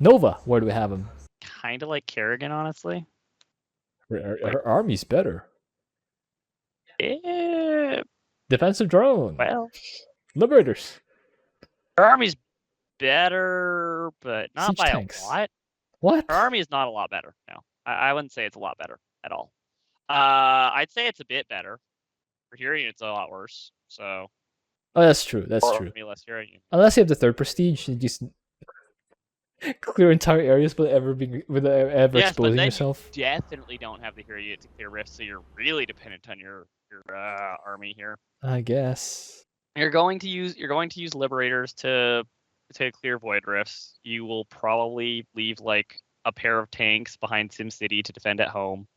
Nova, where do we have him? Kind of like Kerrigan, honestly. Her army's better. Eh, Defensive drone. well, Liberators. her army's better, but not Siege by tanks. a lot. What? Her army is not a lot better. No, I wouldn't say it's a lot better at all. I'd say it's a bit better. For hearing, it's a lot worse. So. Oh, that's true. That's or true. Less hearing. Unless you have the third prestige, you just clear entire areas without ever exposing but yourself. You definitely don't have the hero unit to clear rifts, so you're really dependent on your army here. I guess. You're going to use liberators to clear void rifts. You will probably leave like a pair of tanks behind SimCity to defend at home.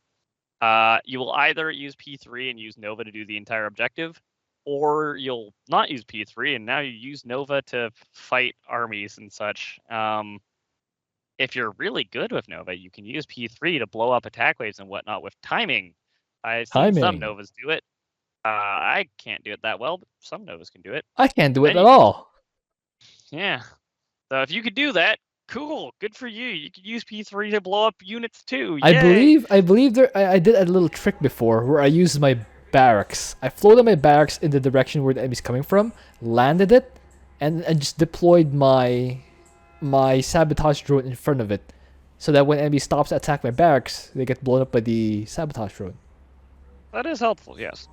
You will either use P3 and use Nova to do the entire objective, or you'll not use P3 and now you use Nova to fight armies and such. If you're really good with Nova, you can use P3 to blow up attack waves and whatnot with timing. I've seen some Novas do it. I can't do it that well, but some Novas can do it. I can't do it at all. Yeah. So if you could do that, cool. Good for you. You could use P3 to blow up units too. Yay. I believe I did a little trick before where I used my barracks. I floated my barracks in the direction where the enemy's coming from, landed it, and just deployed my sabotage drone in front of it, so that when enemy stops to attack my barracks, they get blown up by the sabotage drone. That is helpful, yes.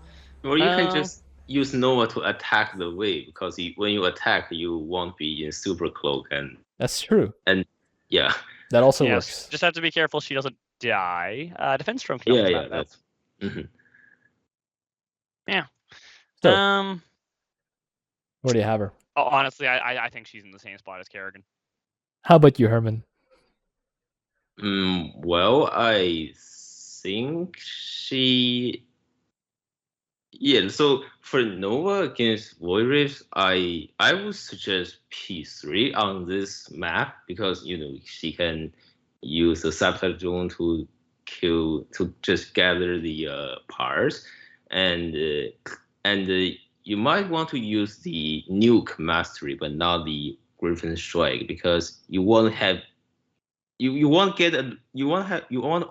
Or you can just use Nova to attack the wave, because when you attack, you won't be in super cloak, and that's true. And yeah, that also works. Just have to be careful she doesn't die. Defense drone. That's. Yeah. So, where do you have her? Oh, honestly, I think she's in the same spot as Kerrigan. How about you, Herman? Well, I think she. Yeah, so for Nova against Void Rifts, I would suggest P3 on this map, because she can use the sabotage drone to just gather the parts, and you might want to use the nuke mastery, but not the Griffin Strike, because you won't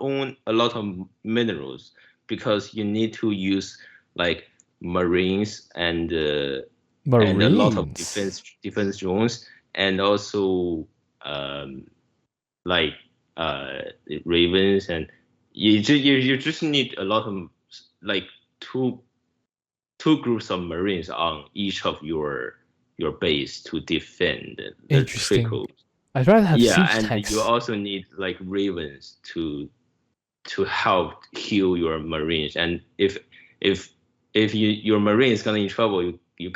own a lot of minerals, because you need to use like Marines and a lot of defense drones, and also Ravens, and you just need a lot of like two groups of Marines on each of your base to defend the trickles. I'd rather have siege and tanks. You also need like Ravens to help heal your Marines, and if your Marine is getting in trouble, you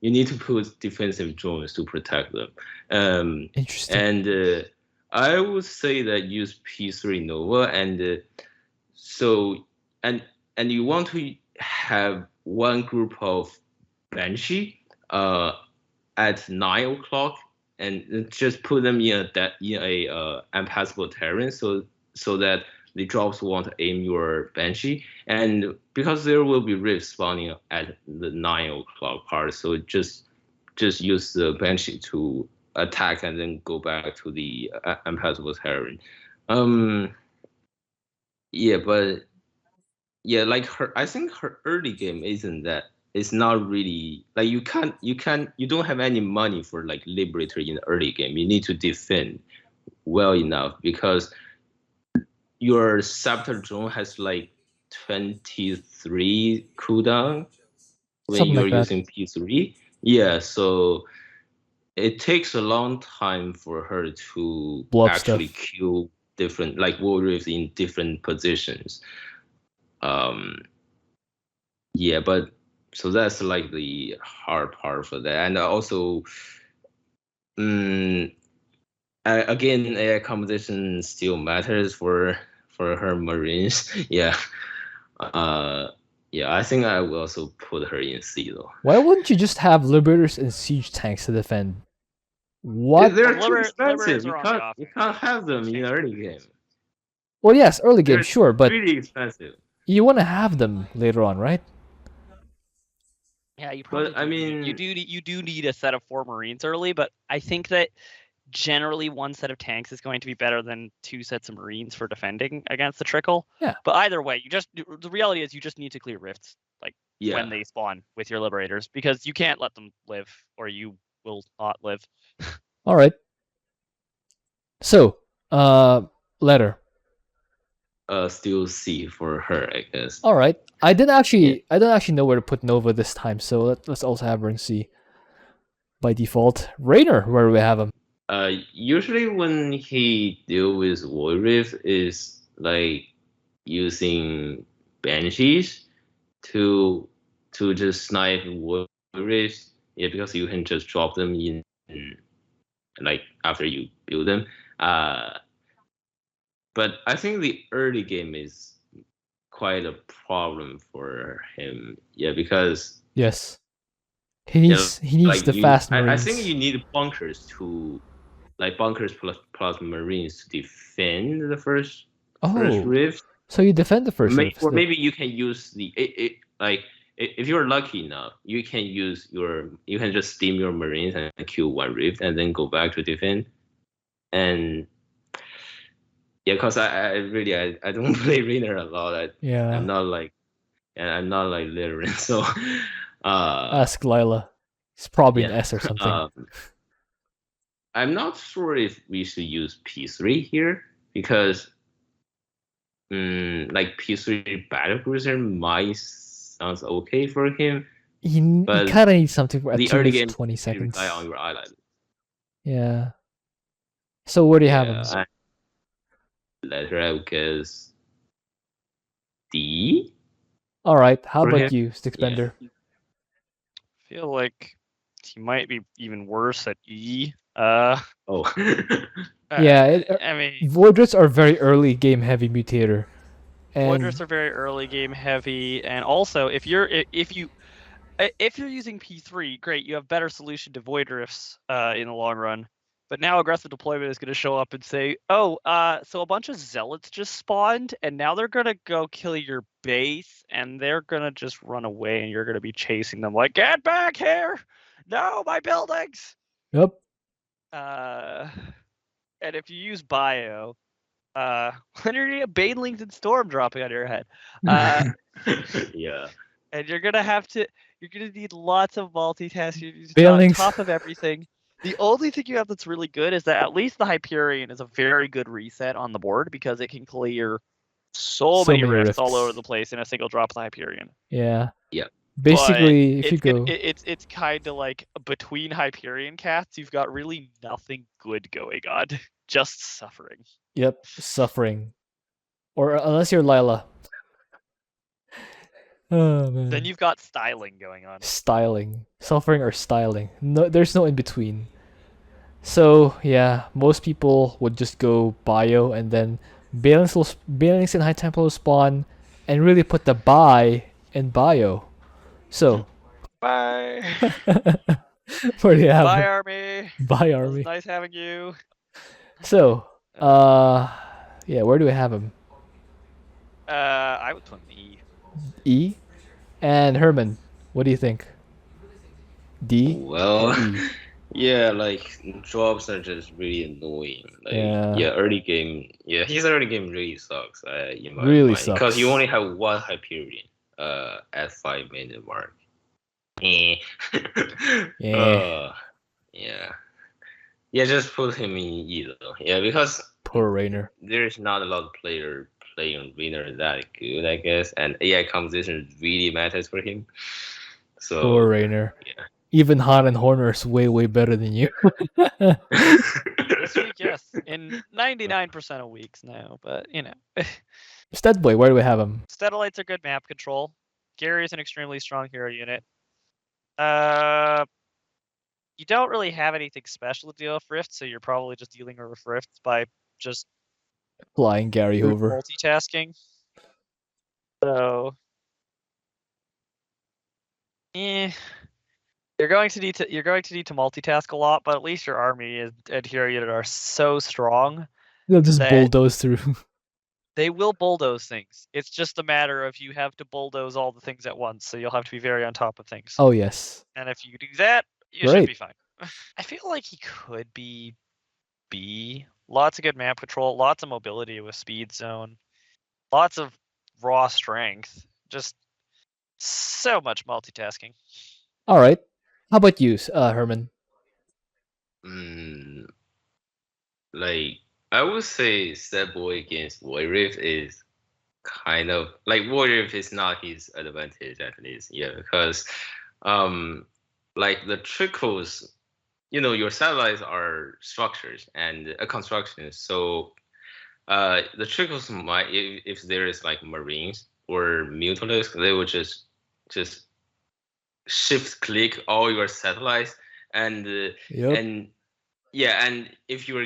need to put defensive drones to protect them. Interesting. And I would say that use P3 Nova, and and you want to have one group of Banshee at 9 o'clock, and just put them in a impassable terrain, so that the drops won't aim your Banshee, and because there will be rifts spawning at the 9 o'clock part, so just use the Banshee to attack and then go back to the impassable terrain. I think her early game isn't that. It's not really like you don't have any money for like Liberator in the early game. You need to defend well enough, because your sabotage drone has like 23 cooldown when you're using P3. Yeah, so it takes a long time for her to actually kill different like Void Rifts in different positions. But so that's like the hard part for that, and also again, AI composition still matters for her Marines. I think I will also put her in C though. Why wouldn't you just have Liberators and siege tanks to defend? What? They're too expensive. You can't have them in early game. Well, yes, early game, sure, but really expensive. You want to have them later on, right? Yeah, you probably. But I mean, you do need a set of 4 Marines early, but I think that generally one set of tanks is going to be better than 2 sets of Marines for defending against the trickle. Yeah. But either way, the reality is you just need to clear rifts Yeah. when they spawn with your liberators, because you can't let them live or you will not live. All right. So, letter. Still C for her, I guess. All right. I don't actually know where to put Nova this time, so let's also have her in C. By default, Raynor, where do we have him? Usually when he deal with Void Rift is like using Banshees to just snipe Void Rifts. Yeah, because you can just drop them in like after you build them. But I think the early game is quite a problem for him. Yeah, because Yes. He needs like the fast I Marines. think you need bunkers plus Marines to defend the first rift. So you defend the first rift. Or maybe you can use if you're lucky enough, you can just steam your Marines and kill one rift and then go back to defend. And yeah, because I really don't play Raynor a lot. I'm not like literate, so ask Lila. It's probably an S or something. I'm not sure if we should use P3 here because like P3 Battlecruiser might sounds okay for him. You kind of need something for the early game 20 seconds. Rely on your ally. Yeah. So where do you have him? Letter, I would guess D. All right. How about you, Stickbender? I feel like he might be even worse at E. Yeah, I mean, Void Rifts are very early game heavy mutator. Void Rifts are very early game heavy, and also if you're using P3, great, you have better solution to Void Rifts in the long run. But now aggressive deployment is going to show up and say, so a bunch of zealots just spawned, and now they're going to go kill your base, and they're going to just run away, and you're going to be chasing them like, get back here! No, my buildings! Yep. And if you use Bio, when you're going to get Banelings and Storm dropping on your head. Yeah. And you're going to need lots of multitasking on top of everything. The only thing you have that's really good is that at least the Hyperion is a very good reset on the board because it can clear so many rifts all over the place in a single drop of the Hyperion. Yeah. Yeah. Basically, if you go... It's kind of like between Hyperion cats, you've got really nothing good going on. Just suffering. Yep, suffering. Or unless you're Lila. Oh, man. Then you've got styling going on. Styling. Suffering or styling. No, there's no in between. So, yeah, most people would just go Bio and then Banelings and High Templar spawn and really put the buy in Bio. So. Bye. Where do you have Bye, Army. Bye, Army. It was nice having you. So, yeah, where do we have him? I would put E. E? And Herman, what do you think? D? Well, yeah, like drops are just really annoying. Like, early game. Yeah, his early game really sucks. In my really mind, sucks because you only have one Hyperion. At 5-minute mark. Yeah. Yeah, just put him in E though. Yeah, because poor Raynor. There's not a lot of player playing Raynor that good, I guess, and AI composition really matters for him. So poor Raynor. Yeah. Even Han and Horner is way better than you. This week, yes. In 99% of weeks now, but you know. Steadboy, where do we have him? Steadalites are good map control. Gary is an extremely strong hero unit. You don't really have anything special to deal with rifts, so you're probably just dealing with rifts by just flying Gary over. Multitasking. So you're going to need to multitask a lot, but at least your army and hero unit are so strong. They'll just bulldoze through. They will bulldoze things. It's just a matter of you have to bulldoze all the things at once, so you'll have to be very on top of things. Oh, yes. And if you do that, you should be fine. I feel like he could be B. Lots of good map control, lots of mobility with speed zone, lots of raw strength. Just so much multitasking. All right. How about you, Herman? Mm, like I would say Step Boy against Void is kind of like Void is not his advantage at least, yeah, because like the trickles, your satellites are structures and constructions, so the trickles might if there is like marines or mutalisks, they would just shift click all your satellites and Yep. and yeah, and if your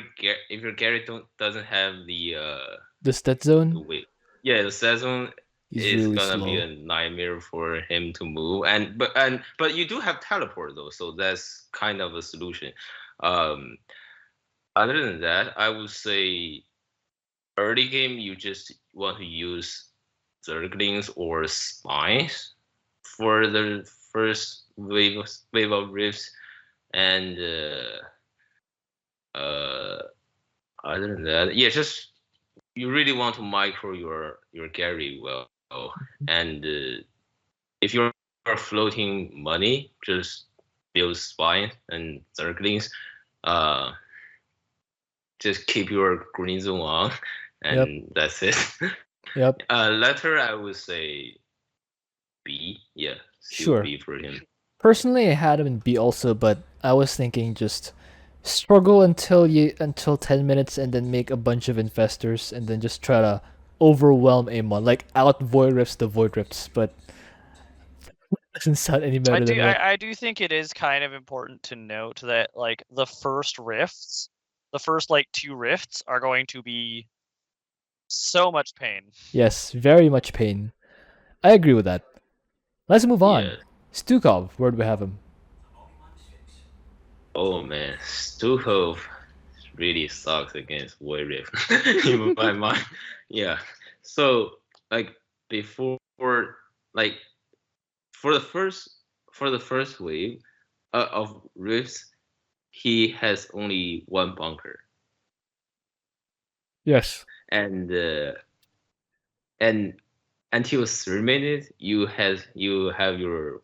Gary doesn't have The stat the zone weight, yeah, the season is is really gonna be slow. a nightmare for him to move. But you do have teleport though, so that's kind of a solution. Um, Other than that, I would say early game you just want to use Zerglings or Spines for the first wave of rifts, and other than that, yeah, just you really want to micro your Gary well, and if you're floating money, just build Spines and Zerglings. Uh, just keep your green zone on, Yep. and that's it. Yep. Letter, I would say B. Yeah, still Sure. B for him. Personally, I had him in B also, but I was thinking just struggle until 10 minutes and then make a bunch of infestors and then just try to overwhelm Amon, like out void rifts the void rifts, but doesn't sound any better than what. I do think it is kind of important to note that like the first rifts, the first like 2 rifts are going to be so much pain. Yes, very much pain. I agree with that. Let's move on. Yeah. Stukov, where do we have him? Oh man, Stukov really sucks against Warrior in my mind. Yeah. So like before, like for the first wave of rifts, he has only one bunker, Yes. and and until 3 minutes, you have your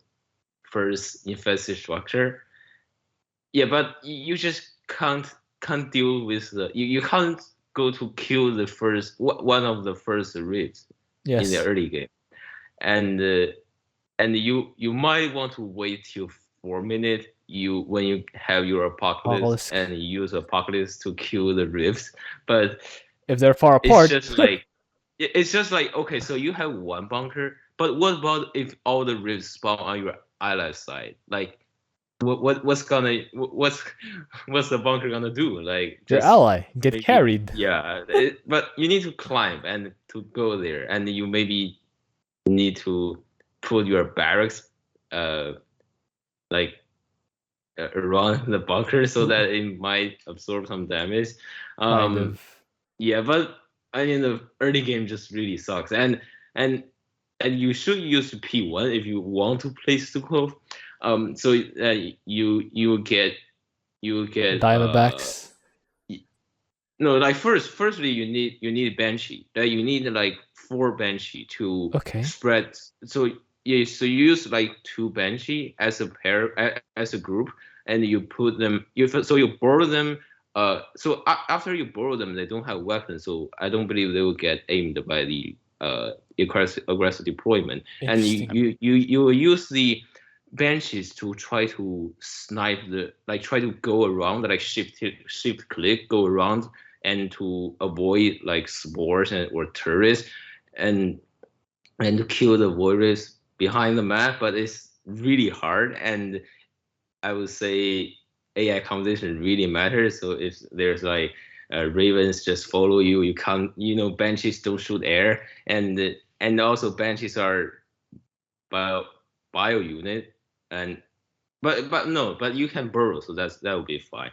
first infested structure. Yeah, but you just can't deal with you can't go to kill the one of the first raids in the Yes. early game, and you might want to wait till 4 minutes when you have your apocalypse Obelisk. and use apocalypse to kill the rifts, but If they're far it's apart. just like okay, so you have one bunker, but what about if all the rifts spawn on your ally side? Like what's the bunker gonna do? Like Your just ally get maybe carried. yeah, but you need to climb and to go there, and you maybe need to put your barracks like around the bunker so that it might absorb some damage. Kind of. Yeah, but I mean the early game just really sucks, and and you should use P1 if you want to play Stukov. So you get Diamondbacks. no, like firstly you need Banshee. You need like 4 Banshee to Okay. spread. So yeah, so you use like 2 Banshee as a pair as a group, and you put them. You borrow them. So after you borrow them, they don't have weapons, so I don't believe they will get aimed by the aggressive deployment. And Interesting. you will use the Banshees to try to snipe try to go around, like shift click, go around and to avoid like spores or turrets and to kill the warriors behind the map. But it's really hard, and I would say AI composition really matters. So if there's like ravens just follow you, you can't, banshees don't shoot air, and also banshees are bio unit, and but no, but you can burrow, so that would be fine.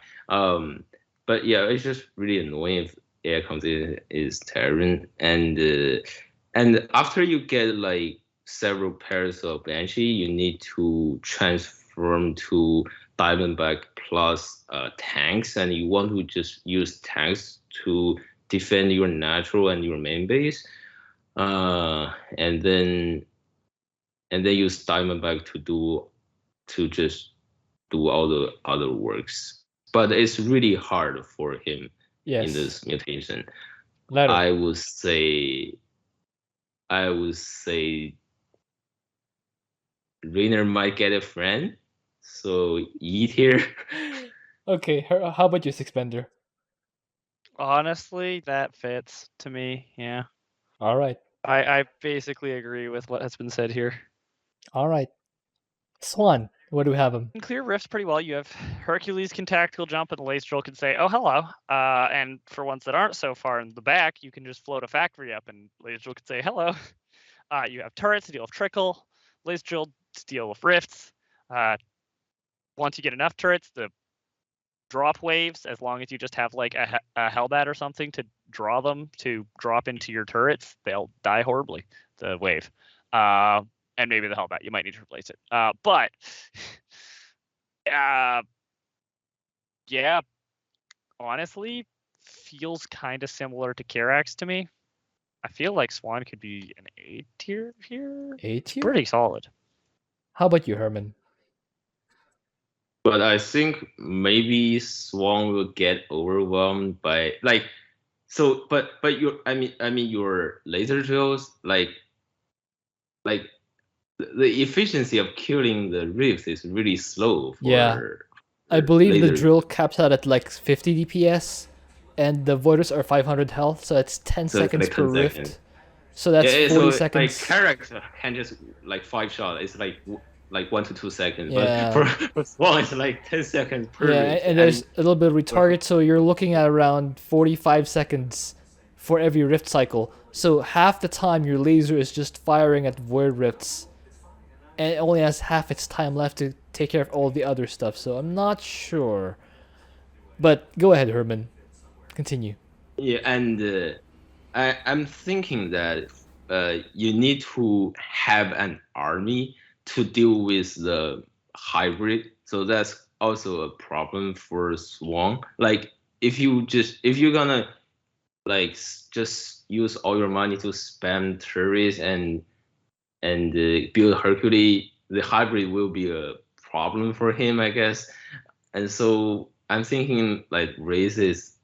But yeah, it's just really annoying if AI comes in is Terran, and after you get like several pairs of Banshee, you need to transform to Diamondback plus tanks, and you want to just use tanks to defend your natural and your main base, and then use Diamondback to just do all the other works. But it's really hard for him Yes. in this mutation. Later. I would say Raynor might get a friend. So E tier. Okay, how about you, Sixbender? Honestly, that fits to me. Yeah. All right. I basically agree with what has been said here. All right. Swann, where do we have him? You can clear rifts pretty well. You have Hercules can tactical jump, and the Lace Drill can say, "Oh, hello." And for ones that aren't so far in the back, you can just float a factory up, and Lace Drill can say, "Hello." You have turrets to deal with trickle, Lace Drill to deal with rifts. Once you get enough turrets, the drop waves, as long as you just have like a Hellbat or something to draw them to drop into your turrets, they'll die horribly. The wave. And maybe the Hellbat, you might need to replace it. But yeah, honestly, feels kind of similar to Karax to me. I feel like Swann could be an A tier here. A tier? Pretty solid. How about you, Herman? But I think maybe Swann will get overwhelmed by like so. But your I mean your laser drills like the efficiency of killing the rifts is really slow. I believe the laser. drill caps out at like 50 DPS, and the voiders are 500 health, so it's 10 So it's seconds like per 10 rift. seconds. So that's Yeah, 40 so seconds. like character can just like 5 shots. It's like 1 to 2 seconds. Yeah. But for Swann, it's like 10 seconds per Yeah, rift. and there's a little bit of retarget, so you're looking at around 45 seconds for every rift cycle. So half the time your laser is just firing at void rifts, and it only has half its time left to take care of all the other stuff. So I'm not sure. But go ahead, Herman. Continue. Yeah, and I'm thinking that you need to have an army to deal with the hybrid. So that's also a problem for Swann. Like if you're gonna like just use all your money to spam turrets and build Hercules, the hybrid will be a problem for him, I guess. And so I'm thinking like races,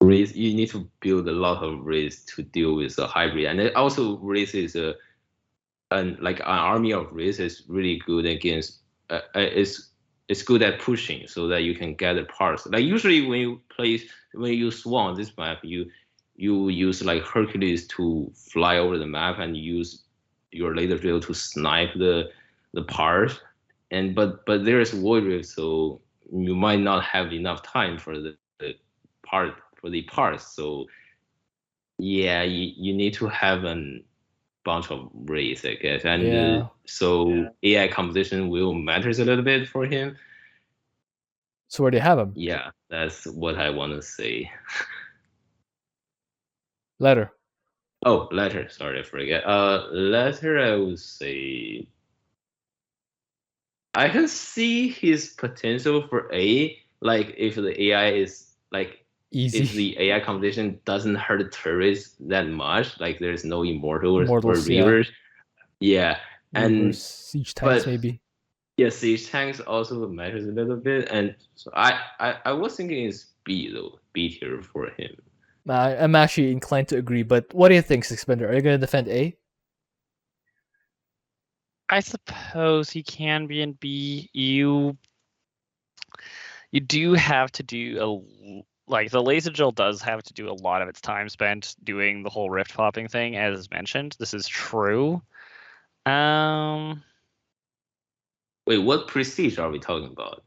you need to build a lot of race to deal with the hybrid, and it also races like an army of race is really good against. It's good at pushing so that you can gather parts. Like usually when you use Swann this map, you use like Hercules to fly over the map and use your laser drill to snipe the parts. And but there is warrior, so you might not have enough time for the parts. So yeah, you need to have a bunch of race, I guess. And Yeah. AI composition will matters a little bit for him. So where do you have him? Yeah, that's what I want to say. Letter. Oh, letter. Sorry, I forget. Letter. I would say I can see his potential for A. Like if the AI is like Easy. if the AI composition doesn't hurt turrets that much, like there's no immortals or Immortals, reavers. Yeah. And siege tanks maybe. Yeah, siege tanks also matters a little bit, and so I was thinking it's B though, B tier for him. I'm actually inclined to agree, but what do you think, Sixbender? Are you going to defend A? I suppose he can be in B. You do have to do like the laser drill does have to do a lot of its time spent doing the whole rift popping thing, as mentioned. This is true. Wait, what prestige are we talking about?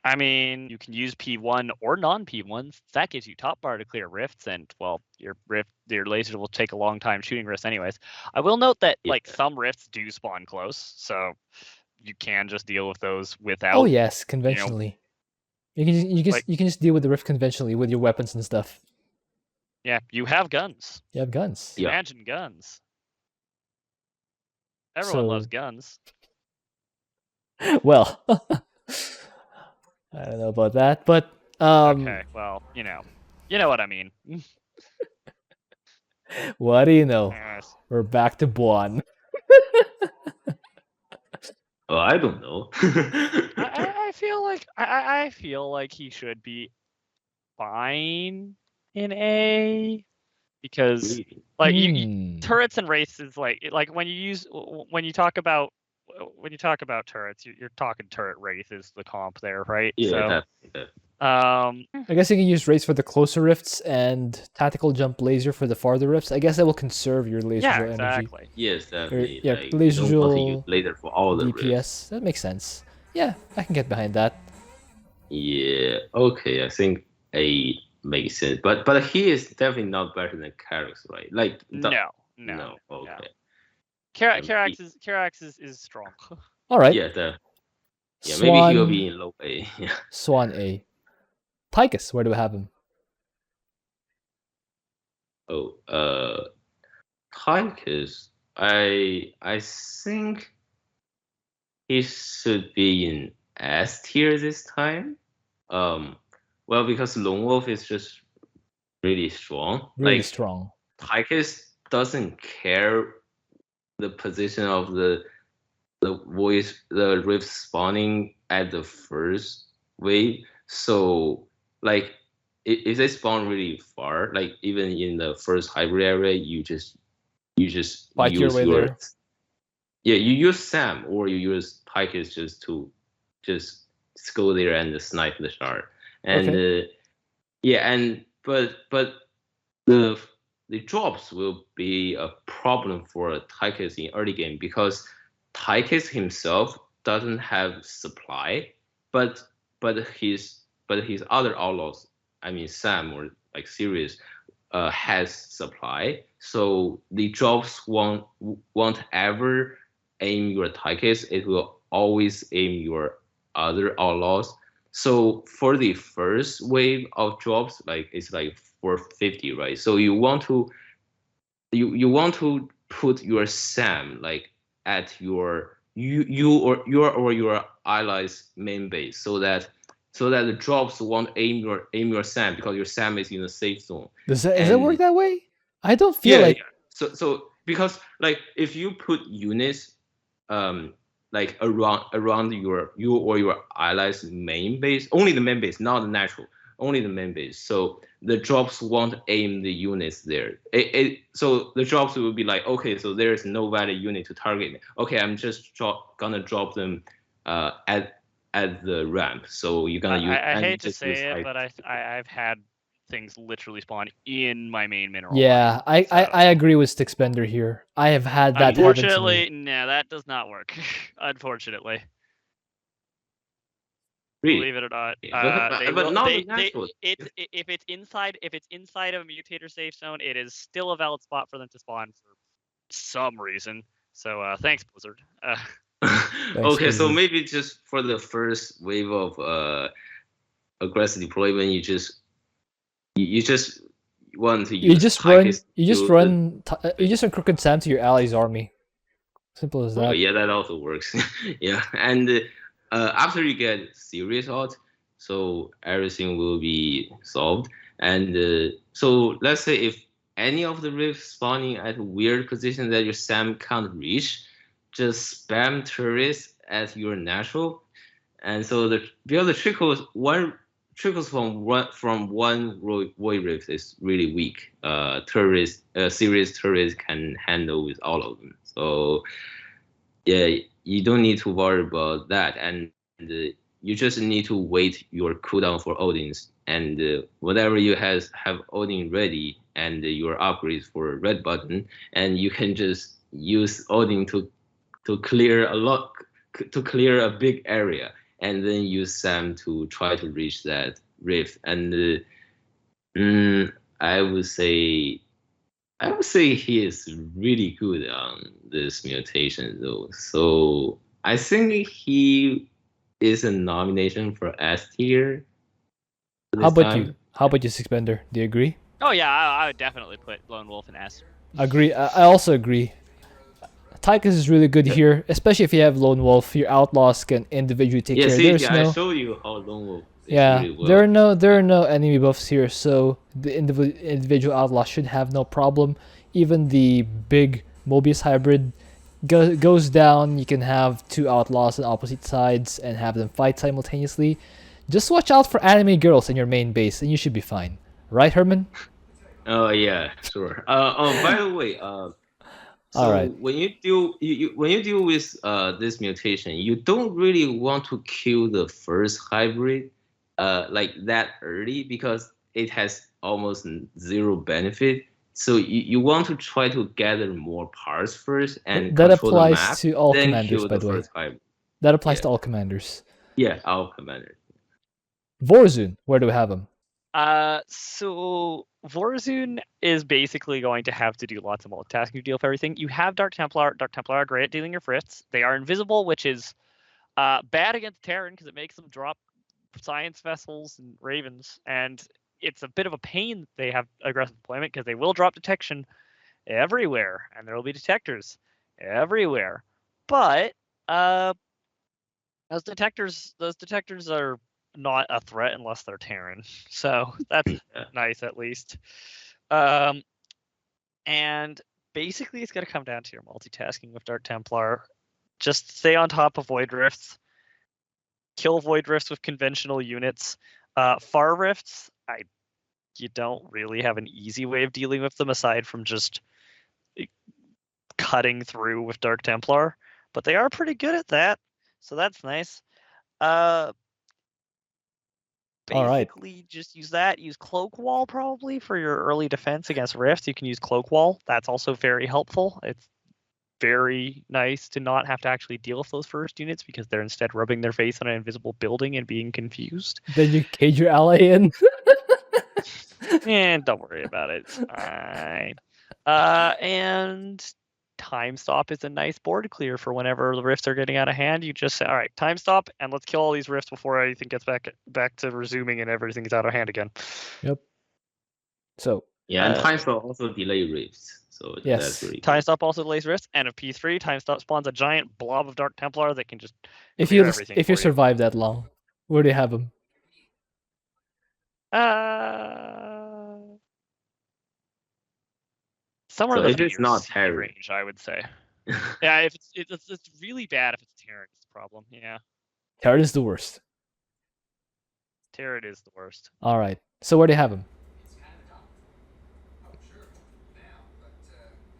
I mean, you can use P1 or non-P1s. That gives you top bar to clear rifts, and well, your laser will take a long time shooting rifts anyways. I will note that like some rifts do spawn close, so you can just deal with those without. Oh yes, conventionally. You can just deal with the rift conventionally with your weapons and stuff. Yeah, you have guns. You have guns. Yeah. Imagine guns. Everyone loves guns. Well, I don't know about that, but Okay, well, you know what I mean. what do you know? Yes. We're back to Buon. Oh, I don't know. I feel like I feel like he should be fine in A because Really? like Hmm. turrets and races like when you talk about turrets, you're talking turret wraith is the comp there, right? Yeah, So definitely. I guess you can use race for the closer rifts and tactical jump laser for the farther rifts. I guess that will conserve your laser yeah, drill energy. exactly. Yes, Or, definitely. yeah, Like you laser don't want to use drill, later for all the rifts. DPS. That makes sense. Yeah, I can get behind that. Yeah, okay, I think A makes sense. But he is definitely not better than Carix, right? Like No, no, okay. And B, Karax is strong. All right. yeah, maybe he will be Swann, in low A. Yeah. Swan A. Tychus, where do we have him? Oh, Tychus, I think he should be in S tier this time. Well, because Lone Wolf is just really strong. Really Like strong. Tychus doesn't care the position of the rift spawning at the first wave. So like if they spawn really far, like even in the first hybrid area, you just Fight your use way your there. yeah, you use Sam or you use Tychus just go there and snipe the shard. And Okay. yeah, and but the the drops will be a problem for Tychus in early game because Tychus himself doesn't have supply, but but his other outlaws, I mean Sam or like Sirius, has supply. So the drops won't ever aim your Tychus. It will always aim your other outlaws. So for the first wave of drops, like it's like 450, right? So you want to put your Sam like at your allies main base so that the drops won't aim your Sam because your Sam is in a safe zone. Does that work And that way? I don't feel yeah, like. yeah. So because like if you put units like around you or your allies main base, only the main base, not the natural, only the main base. So the drops won't aim the units there. So the drops will be like, okay, so there is no valid unit to target. Okay, I'm just gonna drop them at the ramp. So you're gonna use I and you hate to just use say it, high. but I've had things literally spawn in my main mineral Yeah, line. I agree with Stickspender here. I have had that happen to me. Unfortunately, no, that does not work. Unfortunately, Really. believe it or not, Yeah, they but will. not the They natural. if it's inside of a mutator safe zone, it is still a valid spot for them to spawn for some reason. So thanks, Blizzard. Thanks, Okay, so Blizzard. maybe just for the first wave of aggressive deployment, you just want to You use just run. Tychus You just to the run. You just run Crooked Sam to your ally's army. Simple as oh that. yeah, that also works. Yeah, and after you get serious out, so everything will be solved. And so let's say if any of the rifts spawning at a weird position that your Sam can't reach, just spam turrets as your natural. And so the trickles from one void rift is really weak. Serious turrets can handle with all of them. So yeah, you don't need to worry about that, and you just need to wait your cooldown for Odin's, and whatever you have Odin ready, and your upgrades for red button, and you can just use Odin to clear a big area, and then use Sam to try to reach that rift, and mm, I would say I would say he is really good on this mutation though. So I think he is a nomination for S tier How this about you? time. How about you, Sixbender? Do you agree? Oh yeah, I would definitely put Lone Wolf in S. Agree. I also agree. Tychus is really good here, especially if you have Lone Wolf. Your outlaws can individually take Yeah, care. see, There's yeah, I no showed you how Lone Wolf is yeah, really well. there are no enemy buffs here, so the individual outlaw should have no problem. Even the big Mobius hybrid goes down. You can have two outlaws on opposite sides and have them fight simultaneously. Just watch out for anime girls in your main base, and you should be fine. Right, Herman? Oh yeah, sure. By the way, All so right. when you deal with this mutation, you don't really want to kill the first hybrid like that early because it has almost zero benefit. So you want to try to gather more parts first and That control the applies map, to all then commanders, kill by the the way. first hybrid. That applies Yeah, to all commanders. yeah, our commander. Vorazun, where do we have him? So Vorazun is basically going to have to do lots of multitasking to deal with everything. You have Dark Templar. Dark Templar are great at dealing your frits. They are invisible, which is bad against Terran because it makes them drop science vessels and ravens, and it's a bit of a pain that they have aggressive deployment because they will drop detection everywhere, and there will be detectors everywhere. But those detectors are not a threat unless they're Terran, so that's Yeah. nice at least. And basically, it's going to come down to your multitasking with Dark Templar. Just stay on top of Void Rifts. Kill Void Rifts with conventional units. Far Rifts, you don't really have an easy way of dealing with them aside from just cutting through with Dark Templar, but they are pretty good at that, so that's nice. All right. Basically, just use that. Use Cloak Wall probably for your early defense against Rifts. You can use Cloak Wall. That's also very helpful. It's very nice to not have to actually deal with those first units because they're instead rubbing their face on an invisible building and being confused. Then you cage your ally in. And don't worry about it. It's fine. And time stop is a nice board clear for whenever the rifts are getting out of hand. You just say, all right, time stop, and let's kill all these rifts before anything gets back to resuming and everything is out of hand again. Yep. So Yeah, and time stop also delay rifts, so Yes. that's really Time good. stop also delays rifts, and if P3 time stop spawns a giant blob of Dark Templar that can just if clear you everything if you for you. survive that long, where do you have him? Somewhere So in if the it's not BRC Terran. range, I would say. Yeah, if it's really bad if it's Terran, it's a problem. Yeah, Terran is the worst. Terran is the worst. All right. So where do you have him?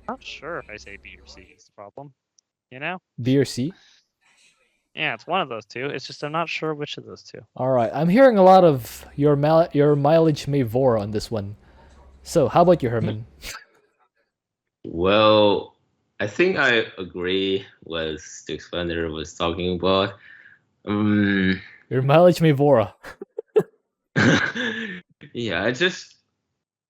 Not sure if I say B or C is the problem. You know? B or C? Yeah, it's one of those two. It's just I'm not sure which of those two. All right. I'm hearing a lot of your mileage may vary on this one. So how about you, Herman? Well, I think I agree with Stetmann was talking about. Your mileage may vary. Yeah, I just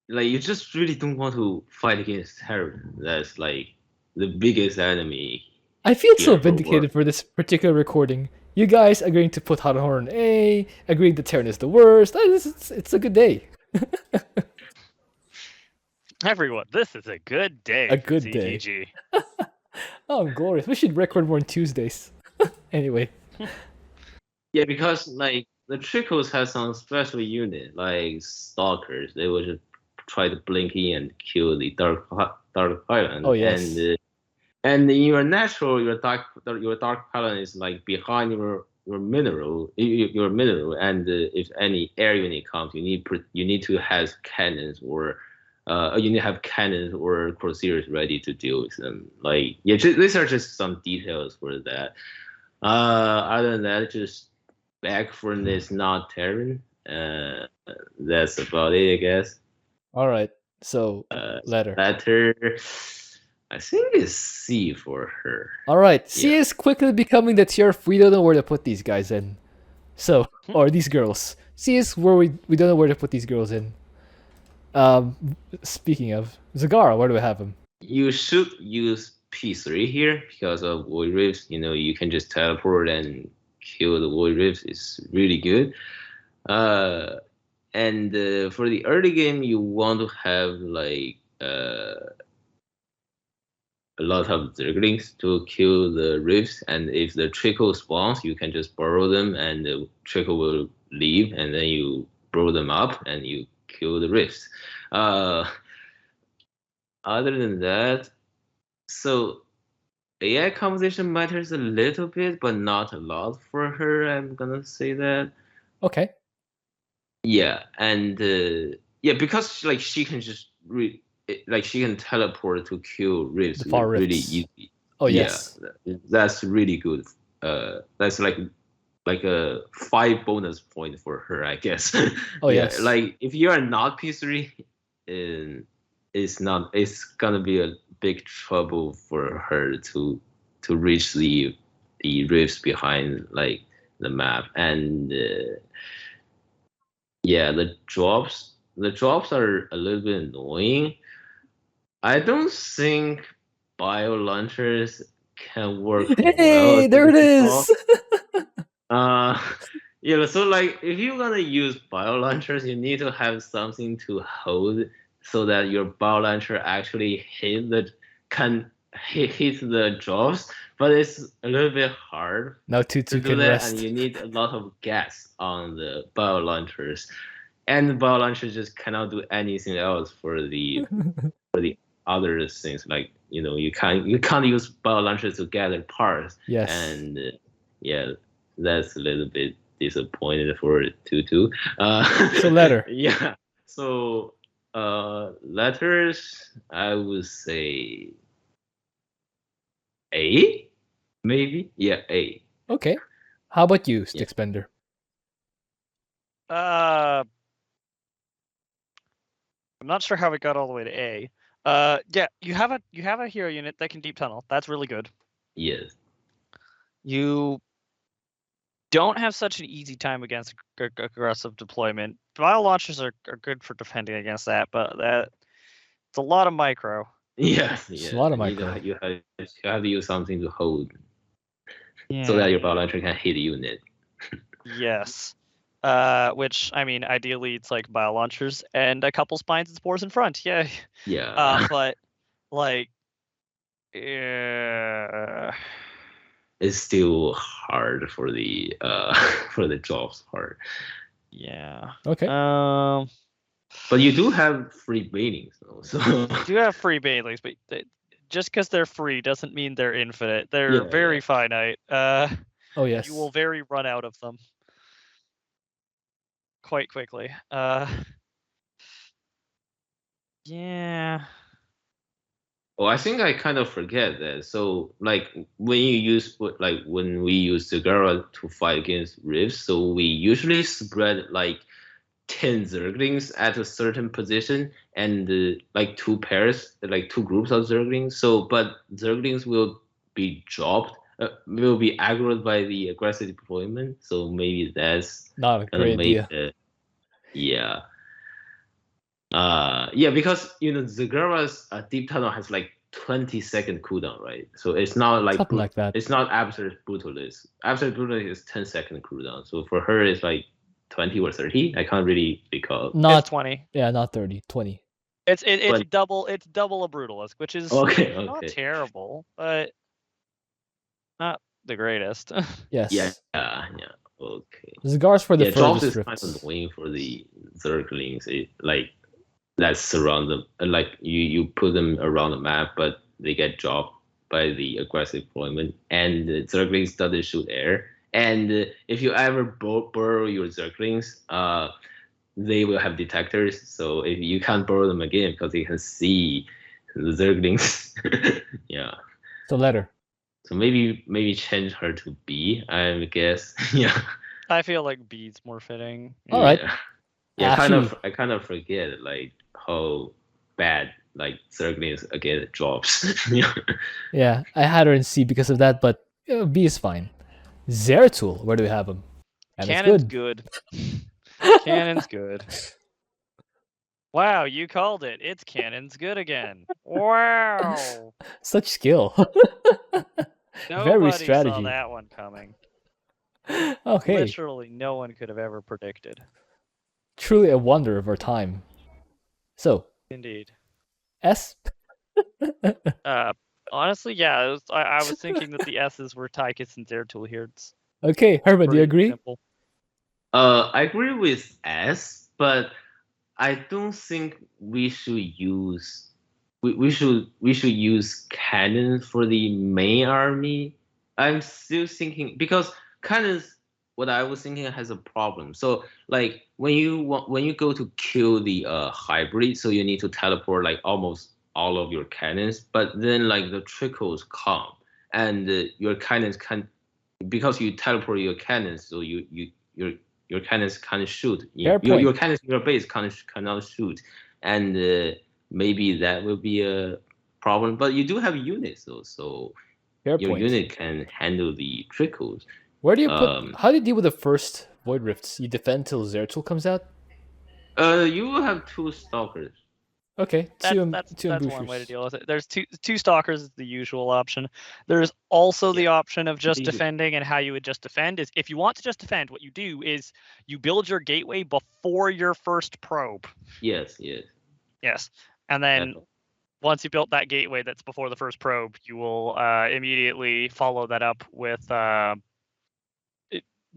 like you just really don't want to fight against Terran. That's like the biggest enemy. I feel so Yeah, for vindicated for this particular recording. You guys agreeing to put Hot Horn A, agreeing that Terran is the worst. It's a good day. Everyone, this is a good day. A for good day. CTG. Oh, glorious. We should record more on Tuesdays. Anyway. Yeah, because like the Trickles has some special unit like Stalkers. They will just try to blink in and kill the Dark Island. Oh, yes. And in your natural, your dark pattern is like behind your mineral, and if any air unit comes, you need to have cannons or you need to have cannons or cruisers ready to deal with them. Like yeah, these are just some details for that. Other than that, just back from this not Terran. That's about it, I guess. All right. So, letter. I think it's C for her. All right. C Yeah. is quickly becoming the tier we don't know where to put these guys in. So, or these girls. C is where we don't know where to put these girls in. Speaking of Zagara, where do we have him? You should use P3 here because of Void Rifts. You know, you can just teleport and kill the Void Rifts. It's really good. And for the early game, you want to have like a lot of Zerglings to kill the rifts, and if the trickle spawns, you can just borrow them, and the trickle will leave, and then you blow them up, and you kill the rifts. Other than that, so AI composition matters a little bit, but not a lot for her. I'm gonna say that. Okay. Yeah, and yeah, because like she can just like she can teleport to kill rifts The far really rifts. easy. Oh Yeah, yes. that's really good. That's like a 5 bonus point for her, I guess. Oh Yeah, yes. like if you are not P3, it's gonna be a big trouble for her to reach the rifts behind like the map, and yeah, the drops are a little bit annoying. I don't think bio launchers can work well Hey, there it against is. drop. Uh, yeah, so like if you're gonna use bio launchers, you need to have something to hold so that your bio launcher actually hit the drops. But it's a little bit hard Now to Tutu do can that, and rest. you need a lot of gas on the bio launchers, and the bio launcher just cannot do anything else for the other things. Like you can't use bio launchers to gather parts, Yes. and yeah, that's a little bit disappointed for Tutu. So letter. Yeah. So letters, I would say A, maybe. Yeah, A. Okay. How about you, Yeah. Stickspender? I'm not sure how it got all the way to A. Yeah, you have a hero unit that can deep tunnel. That's really good. Yes. You don't have such an easy time against aggressive deployment. Bio launchers are good for defending against that, but it's a lot of micro. Yes. It's a Yes. lot of And micro. you have to use something to hold Yeah. so that your bio launcher can hit the unit. Yes. Which I mean, ideally it's like bio launchers and a couple spines and spores in front. Yeah. Yeah. But like, yeah. It's still hard for the for the jobs part. Yeah. Okay. But you do have free baitings though, so You do have free Baileys, but just because they're free doesn't mean they're infinite. They're Yeah, very yeah. finite. Oh yes. You will very run out of them quite quickly. Yeah. Oh, I think I kind of forget that. So like when we use Zagara to fight against Rifts, so we usually spread like 10 Zerglings at a certain position, and like two groups of Zerglings. So, but Zerglings will be dropped, will be aggroed by the aggressive deployment. So maybe that's Not a gonna great make idea. yeah. Yeah, because Zagara's deep tunnel has like 20-second cooldown, right? So it's not like Something like that. it's not absolute brutalist. Absolute brutalist is 10-second cooldown. So for her, it's like 20 or 30. I can't really recall. Not It's 20. Yeah, not 30. 20. It's But double a brutalist, which is okay, not okay, terrible, but not the greatest. yeah, Yes. yeah, okay. Zagars for the Yeah, drops furthest is kind of rifts. annoying for the Zerglings. Like that surround them, like you put them around the map, but they get dropped by the aggressive deployment, and the Zerglings doesn't shoot air. And if you ever burrow your Zerglings, they will have detectors. So if you can't burrow them again because they can see the Zerglings, yeah. So letter. So maybe change her to B, I guess. Yeah. I feel like B's more fitting. All right. Yeah, Actually, I kind of forget like how bad like Zerglings against drops. Yeah. yeah, I had her in C because of that, but B is fine. Zeratul, where do we have him? And Cannon's it's good. Cannon's good. Wow, you called it. It's Cannon's good again. Wow. Such skill. Very Nobody saw strategy. that one coming. Okay. Literally no one could have ever predicted. Truly a wonder of our time. So, Indeed. S. Honestly, yeah. I was thinking that the S's were Tychus and Zeratul here. It's Okay, Herman, do you pretty agree? simple. I agree with S, but I don't think we should use we should use cannons for the main army. I'm still thinking because cannons, what I was thinking has a problem. So like when you go to kill the hybrid, so you need to teleport like almost all of your cannons, but then like the trickles come and your cannons can, because you teleport your cannons, so your cannons can't shoot. Fair Your point. cannons in your base cannot shoot, and maybe that will be a problem. But you do have units though, so Fair your point. unit can handle the trickles. Where do you put? Um, How do you deal with the first Void Rifts? You defend till Zeratul comes out. you will have two stalkers. Okay, That's two that's one way to boosters. deal with it. There's two stalkers is the usual option. There's also the option of just Easy. defending, and how you would just defend is if you want to just defend, what you do is you build your gateway before your first probe. Yes, yes. Yes, and then Definitely. once you built that gateway that's before the first probe, you will immediately follow that up with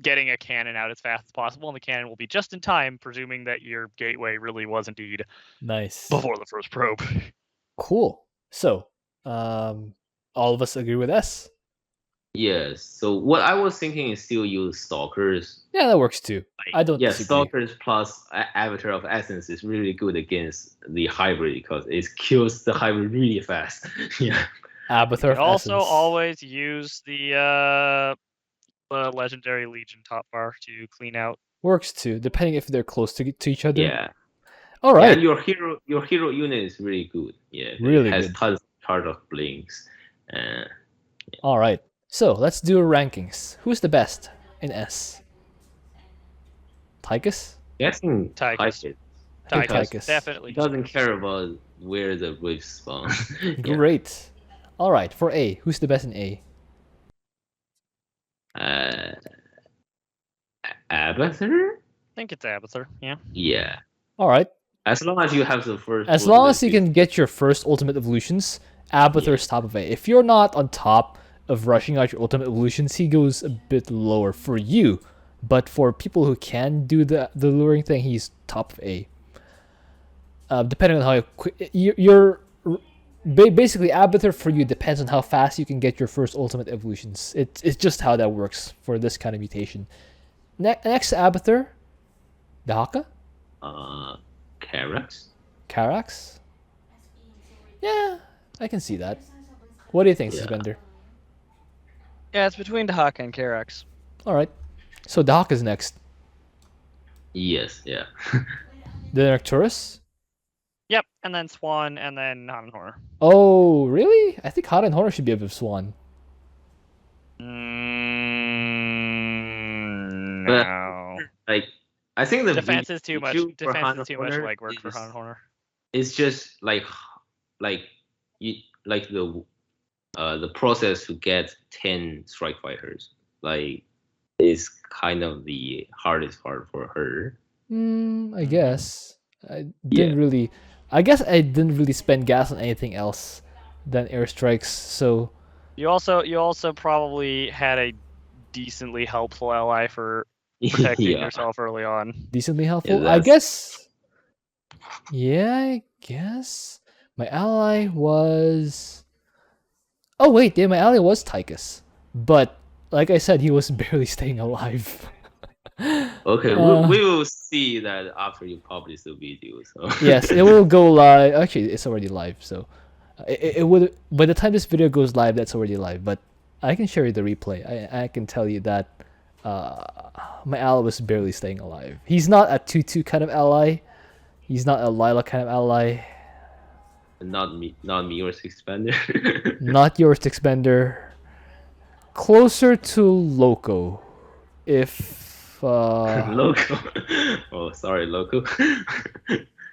getting a cannon out as fast as possible, and the cannon will be just in time, presuming that your gateway really was indeed Nice. before the first probe. Cool. So, all of us agree with S. Yes. So what I was thinking is still use stalkers. Yeah, that works too. I don't Yeah, disagree. stalkers plus Avatar of Essence is really good against the hybrid because it kills the hybrid really fast. Yeah. Avatar You of can also Essence. always use the legendary Legion top bar to clean out. Works too, depending if they're close to each other. Yeah. All Yeah, right. and your hero unit is really good. Yeah. Really it has good. tons of chart of blinks. All right. So let's do rankings. Who's the best in S? Tychus? Guessing Tychus. Tychus. Tychus. Tychus, definitely. He doesn't care about where the waves spawn. Yeah. Great. All right. For A, who's the best in A? Abathur? I think it's Abathur. Yeah. Yeah. All right. As long as you have the first. As long as you can get your first ultimate evolutions, Abathur's top of A. If you're not on top of rushing out your ultimate evolutions, he goes a bit lower for you. But for people who can do the luring thing, he's top of A. Depending on how quick you're basically Abathur for you depends on how fast you can get your first ultimate evolutions. It's just how that works for this kind of mutation. Next to Abathur, Dahaka? Carax? Yeah, I can see that. What do you think, Yeah. Suspender? Yeah, it's between Dahaka and Karax. Alright. So Dahaka's next. Yes, yeah. Then Arcturus? Yep, and then Swann, and then Hanhor. Oh, really? I think Hara and Horror should be above Swann. No. Like, I think the Defense is too much. issue for Defense is too much Hanhorner legwork for Hanhor. It's just like the process to get 10 strike fighters like is kind of the hardest part for her. I guess. I guess I didn't really spend gas on anything else than airstrikes, so You also probably had a decently helpful ally for protecting Yeah. yourself early on. decently helpful. Yeah, I guess. Yeah, I guess. My ally was. Oh wait, yeah, my ally was Tychus, but like I said, he was barely staying alive. Okay, we will see that after you publish the video. So Yes, it will go live. Actually, it's already live, so it would. By the time this video goes live, that's already live. But I can share you the replay. I can tell you that my ally was barely staying alive. He's not a 2/2 kind of ally. He's not a Lila kind of ally. not me or Sixpender. Not your Stixbender. Closer to Loco. If Loco. Oh, sorry, Loco.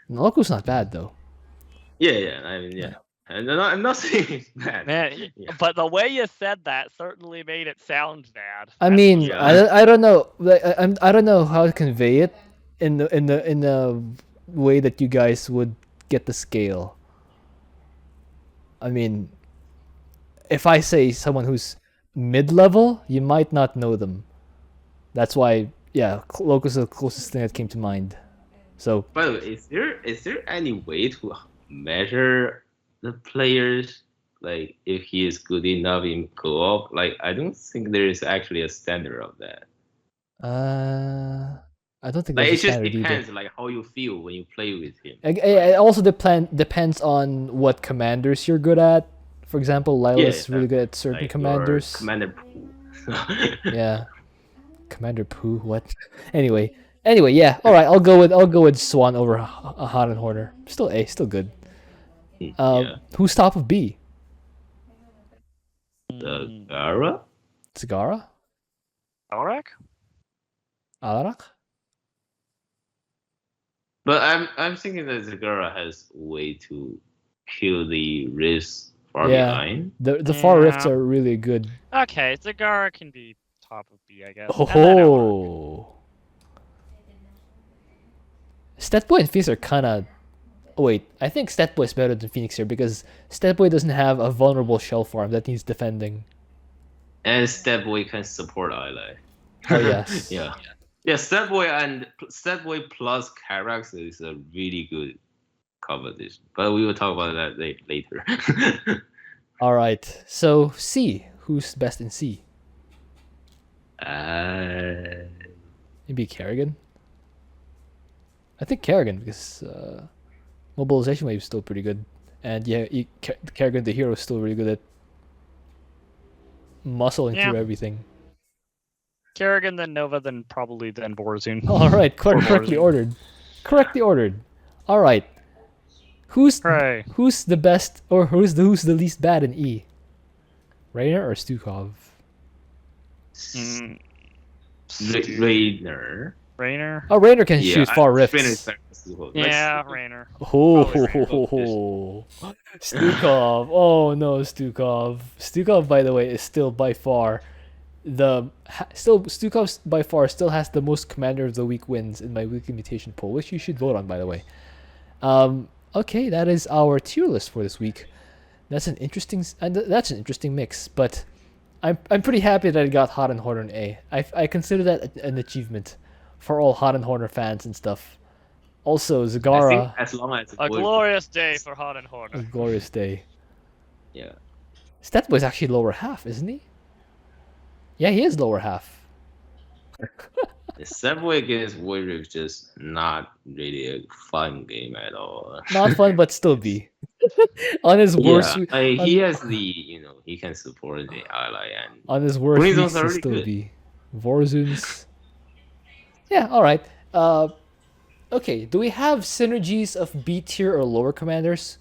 Loco's not bad though. Yeah. I mean, yeah. And I'm not saying it's bad. Man, Yeah. but the way you said that certainly made it sound bad. I That's mean, for sure. I don't know. Like, I don't know how to convey it in the way that you guys would get the scale. I mean, if I say someone who's mid-level, you might not know them. That's why, yeah, Locus is the closest thing that came to mind. So, By the way, is there any way to measure the players, like if he is good enough in co-op? Like I don't think there is actually a standard of that. I don't think Like there's a it just standard either. depends, like how you feel when you play with him. It also depends on what commanders you're good at. For example, Lila's really good at certain Like your commanders. commander pool. Yeah, Commander Pooh. What? Anyway, yeah. All right, I'll go with Swann over Hot and Horner. Still A, still good. Yeah. Who's top of B? Zagara? Zagara? Alrak? Alarak? But I'm thinking that Zagara has a way to kill the rifts far behind. The far rifts Yeah. are really good. Okay, Zagara can be top of B, I guess. And then Alrak. Oh. Stetboy and Phoenix are kind of. Oh, wait, I think Stetboy is better than Phoenix here because Stetboy doesn't have a vulnerable shell farm that needs defending. And Stepboy can support ally. Oh, yes. Yeah. Yeah, Stepboy plus Carax is a really good combination. But we will talk about that later. All right, so C. Who's best in C? Maybe Kerrigan? I think Kerrigan because mobilization wave is still pretty good. And yeah, Kerrigan the hero is still really good at muscling through everything. Kerrigan, then Nova, then probably then Vorazun. All right, correctly ordered. Correctly ordered. All right. Who's the best or who's the least bad in E? Raynor or Stukov? Raynor. Raynor. Oh, Raynor can shoot far rifts. Yeah, Raynor. Oh, Stukov. Oh no, Stukov. Stukov, by the way, is still by far Stukov by far still has the most Commander of the Week wins in my weekly mutation poll, which you should vote on, by the way. Okay, that is our tier list for this week. That's an interesting mix, but I'm pretty happy that I got Hot and Horner in A. I consider that an achievement for all Hot and Horner fans and stuff. Also, Zagara. I think as long as a glorious day for Hot and Horner. A glorious day. Yeah. Statboy's actually lower half, isn't he? Yeah, he is lower half. The Subway against Warrior is just not really a fun game at all. Not fun, but still B. On his worst, he has he can support the ally and on his worst weeks, he'll really still good. be. Vorazun's. Yeah, all right. Okay, do we have synergies of B tier or lower commanders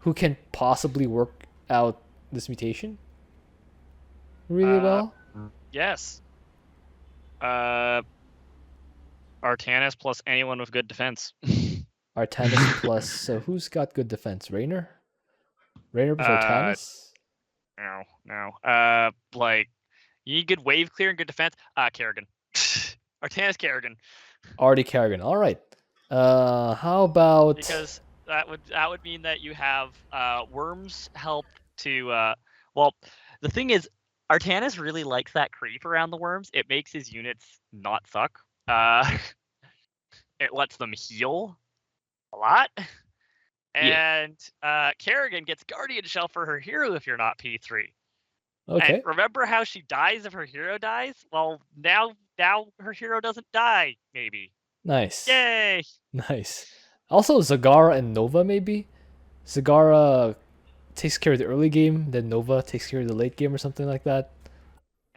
who can possibly work out this mutation really well? Yes. Artanis plus anyone with good defense. Artanis plus. So who's got good defense? Raynor? Raynor plus Artanis? No. Like you need good wave clear and good defense. Kerrigan. Artanis Kerrigan. Already Kerrigan. All right. How about? Because that would mean that you have worms help to. Well, the thing is, Artanis really likes that creep around the worms. It makes his units not suck. It lets them heal a lot. And Kerrigan gets Guardian Shell for her hero if you're not P3. Okay. And remember how she dies if her hero dies? Well, now her hero doesn't die, maybe. Nice. Yay! Nice. Also, Zagara and Nova, maybe? Zagara takes care of the early game, then Nova takes care of the late game or something like that.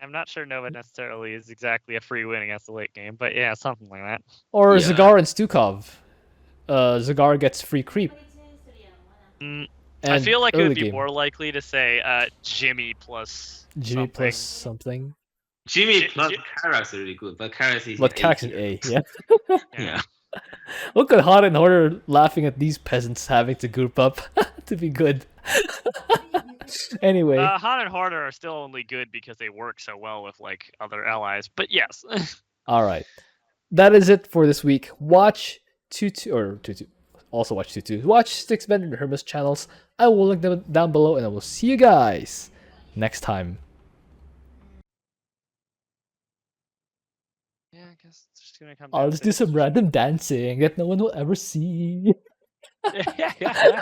I'm not sure Nova necessarily is exactly a free win against the late game, but yeah, something like that. Or Zagara and Stukov. Zagara gets free creep. I feel like it would be more likely to say Jimmy plus something. Jimmy plus Carax is really good, but Carax is Carax is A, yeah. Yeah. Look at Hot and Horner laughing at these peasants having to group up to be good. Anyway. Hot and Horner are still only good because they work so well with like other allies, but yes. All right. That is it for this week. Watch also watch Tutu. Watch Stikman and Hermes channels. I will link them down below, and I will see you guys next time. Yeah, I guess it's just gonna come I'll down just to do some random dancing that no one will ever see. yeah.